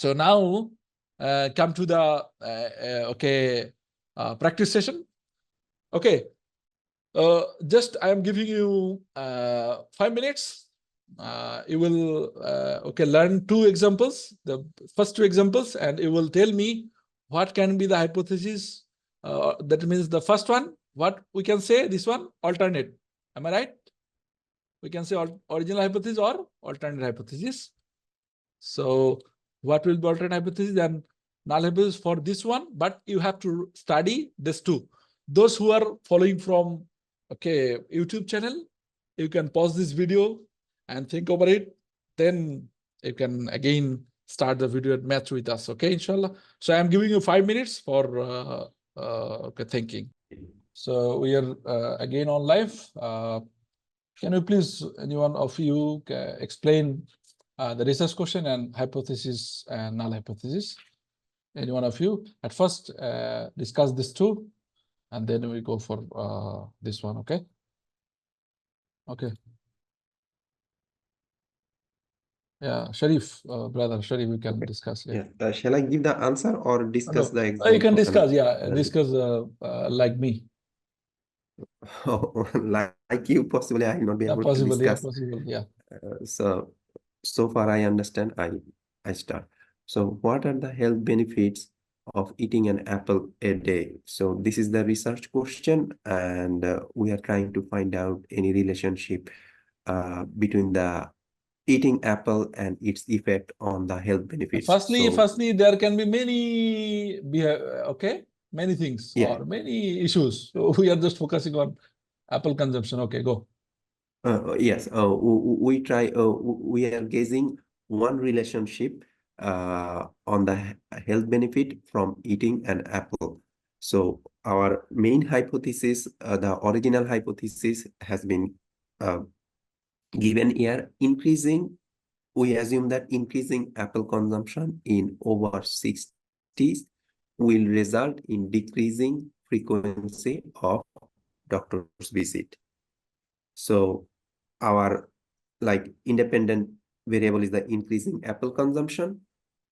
So now come to the practice session. Okay. Just I am giving you 5 minutes. You will learn 2 examples, the first 2 examples, and you will tell me what can be the hypothesis. That means the first one, what we can say, this one, alternate. Am I right? We can say original hypothesis or alternate hypothesis. So what will be alternate hypothesis and null hypothesis for this one? But you have to study this too. Those who are following from YouTube channel, you can pause this video and think over it. Then you can again start the video and match with us. Okay, inshallah. So I am giving you 5 minutes for thinking. So we are again on live. Can you please, anyone of you, explain the research question and hypothesis and null hypothesis? Any one of you? At first, discuss this two, and then we go for this one. Okay. Okay. Yeah, Sharif, brother Sharif, we can discuss. Yeah. Shall I give the answer or discuss the example? You can discuss. Yeah, discuss like me. Like you, possibly I will not be able to discuss. Possible. Yeah. So far I understand. I start. So what are the health benefits of eating an apple a day? So this is the research question, and we are trying to find out any relationship between the eating apple and its effect on the health benefits. Firstly, there can be many things or many issues. So we are just focusing on apple consumption. Okay, go. Yes, we are gauging one relationship on the health benefit from eating an apple. So our main hypothesis, the original hypothesis, has been given here. We assume that increasing apple consumption in over 60s will result in decreasing frequency of doctor's visit. So our independent variable is the increasing apple consumption,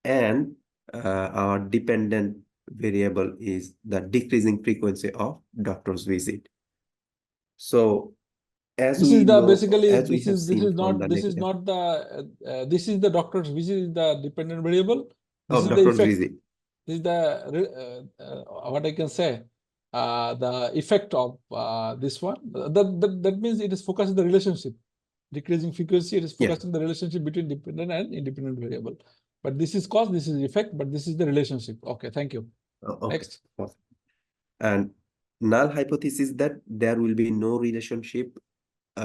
and our dependent variable is the decreasing frequency of doctor's visit. So this is the doctor's visit is the dependent variable. This is doctor's visit. This is the what I can say, the effect of this one. That means it is focusing the relationship. Decreasing frequency, it is focusing the relationship between dependent and independent variable. But this is cause, this is effect, but this is the relationship. Okay, thank you. Next. And null hypothesis that there will be no relationship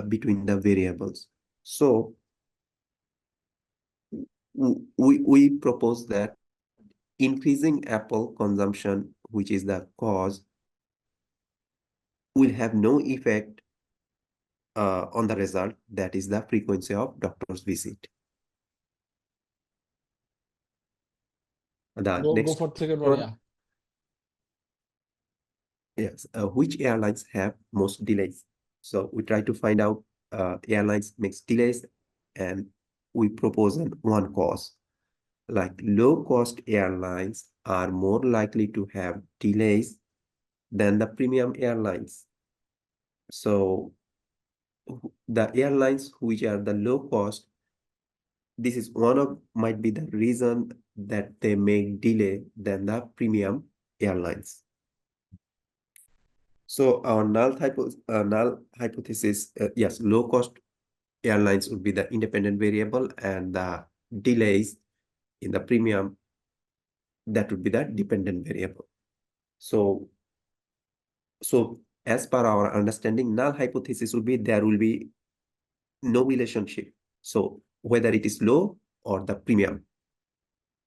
between the variables. So we propose that increasing apple consumption, which is the cause, will have no effect on the result, that is the frequency of doctor's visit. Go for second one, yeah. Yes, which airlines have most delays? So we try to find out airlines makes delays, and we propose one cause. Like low-cost airlines are more likely to have delays than the premium airlines. So the airlines which are the low cost, this is might be the reason that they make delay than the premium airlines. So our null hypothesis, yes, low cost airlines would be the independent variable, and the delays in the premium, that would be the dependent variable. So as per our understanding, null hypothesis will be there will be no relationship. So whether it is low or the premium.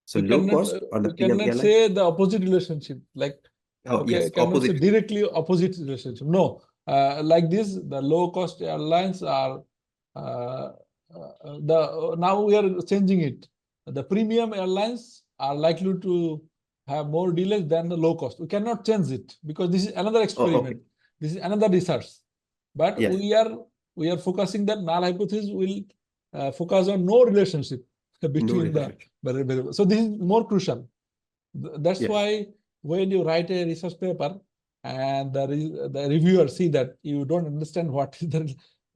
So low cost or the premium airline. Say the opposite relationship, like yes, opposite. Say directly opposite relationship. No, like this, the low cost airlines are now we are changing it. The premium airlines are likely to have more delays than the low cost. We cannot change it because this is another experiment. This is another research. But we are focusing that null hypothesis will focus on no relationship. between the effect. variable. So this is more crucial. That's Yes. why when you write a research paper and the reviewer see that you don't understand what is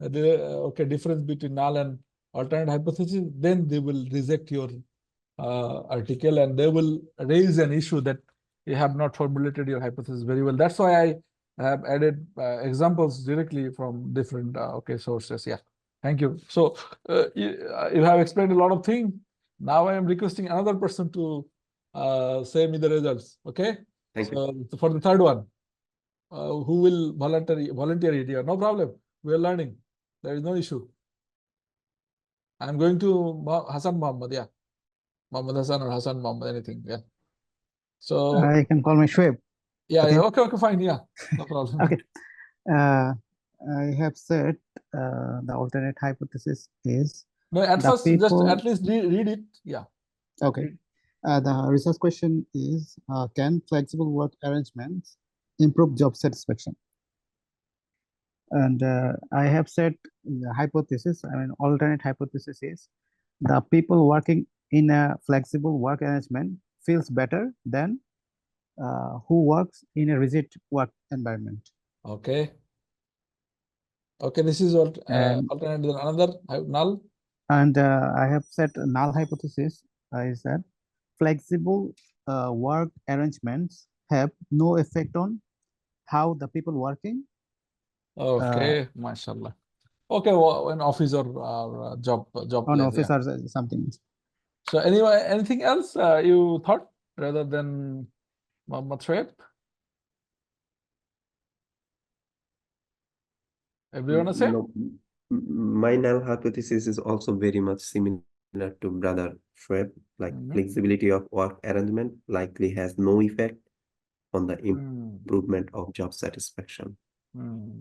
the difference between null and alternate hypothesis, then they will reject your article and they will raise an issue that you have not formulated your hypothesis very well. That's why I have added examples directly from different sources. Yeah, thank you. So you have explained a lot of things. Now I am requesting another person to say me the results. Okay. Thank you. So for the third one, who will volunteer it here? No problem. We are learning. There is no issue. I'm going to Hassan Muhammad. Yeah, Muhammad Hassan or Hassan Muhammad, anything. Yeah. So I can call me Shoaib. yeah, Okay. yeah, okay, fine. Yeah, no problem. Okay. I have said the alternate hypothesis is No, at the first, just people. at least read it. Yeah. Okay. The research question is, can flexible work arrangements improve job satisfaction? And I have said the hypothesis, I mean, alternate hypothesis is the people working in a flexible work arrangement feels better than who works in a rigid work environment. Okay. Okay, this is what And alternate than another null. And I have said null hypothesis is that flexible work arrangements have no effect on how the people working. Okay, mashallah. Okay, well, an office or job On place. office Yeah. or something. So anyway, anything else you thought rather than Muhammad Shoaib? Everyone the same? No, my null hypothesis is also very much similar to brother Shoaib, like flexibility of work arrangement likely has no effect on the improvement of job satisfaction.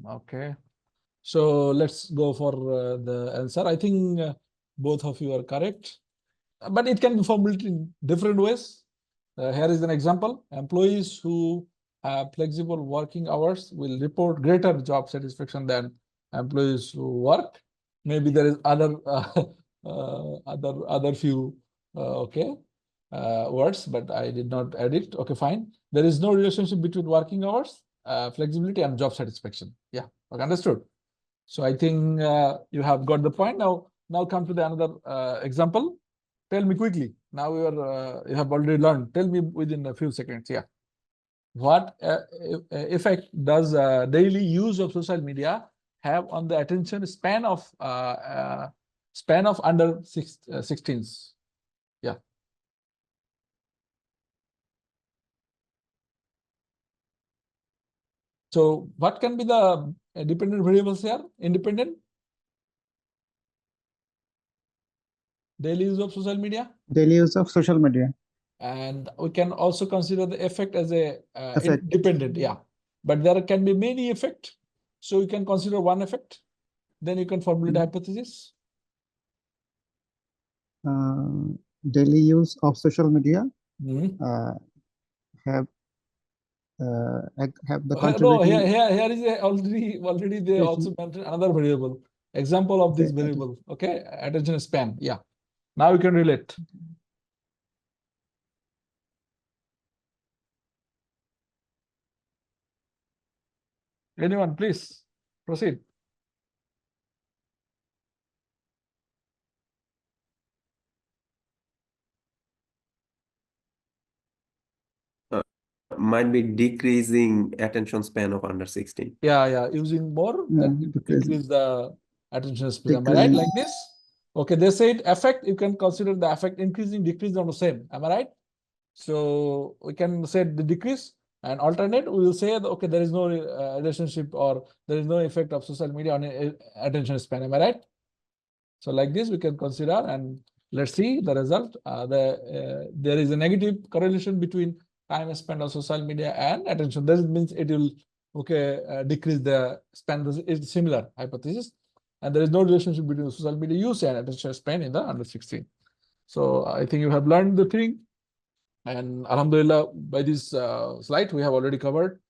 Okay. So let's go for the answer. I think both of you are correct, but it can be formulated in different ways. Here is an example. Employees who have flexible working hours will report greater job satisfaction than employees who work. Maybe there is other other few words, but I did not add it. Okay, fine. There is no relationship between working hours, flexibility, and job satisfaction. Yeah, okay, understood. So I think you have got the point. Now come to the another example. Tell me quickly. Now you have already learned. Tell me within a few seconds. Yeah. What effect does daily use of social media have on the attention span of under 16s? Yeah. So what can be the dependent variables here? Independent? Daily use of social media? Daily use of social media. And we can also consider the effect as a Effect. independent, yeah. But there can be many effects. So you can consider one effect. Then you can formulate a hypothesis. Daily use of social media have the contributing. No, here is already they also mentioned another variable. Example of this variable. Okay, attention span. Yeah. Now you can relate. Anyone, please proceed. Might be decreasing attention span of under 16. Yeah, using more that decrease the attention span. Am I right? Like this? Okay, they said effect, you can consider the effect increasing, decrease on the same. Am I right? So we can say the decrease, and alternate, we will say, okay, there is no relationship or there is no effect of social media on attention span. Am I right? So like this, we can consider, and let's see the result. There is a negative correlation between time spent on social media and attention. That means it will decrease the span. It's similar hypothesis, and there is no relationship between social media use and attention span in the under 16. So I think you have learned the thing, and alhamdulillah, by this slide we have already covered.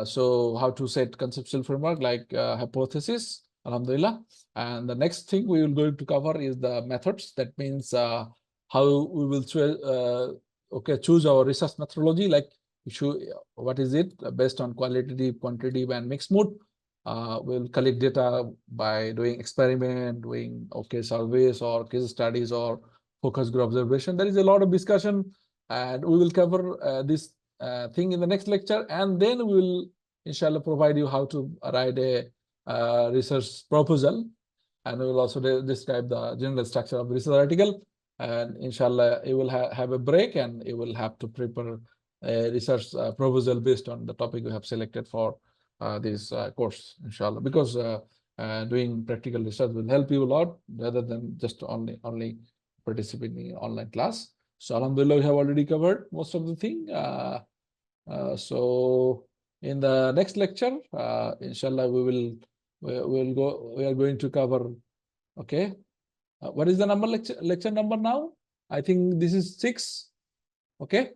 So how to set conceptual framework like hypothesis, alhamdulillah. And the next thing we will going to cover is the methods. That means how we will choose our research methodology, like what is it based on qualitative, quantitative, and mixed mode. We'll collect data by doing experiment, doing surveys or case studies or focus group observation. There is a lot of discussion, and we will cover this thing in the next lecture, and then we will inshallah provide you how to write a research proposal, and we will also describe the general structure of the research article. And inshallah, you will have a break, and you will have to prepare a research proposal based on the topic you have selected for this course, inshallah, because doing practical research will help you a lot rather than just only participating in online class. So alhamdulillah, we have already covered most of the thing. So in the next lecture, inshallah, we are going to cover, okay. What is the number lecture number now? I think this is 6. Okay.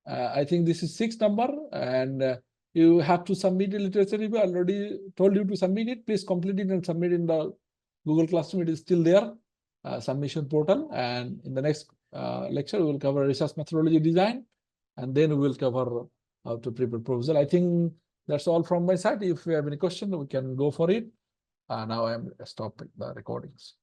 I think this is 6 number, and you have to submit a literature review. I already told you to submit it. Please complete it and submit in the Google Classroom. It is still there, submission portal. And in the next lecture, we will cover research methodology design, and then we will cover how to prepare proposal. I think that's all from my side. If you have any question, we can go for it. Now I am stopping the recordings.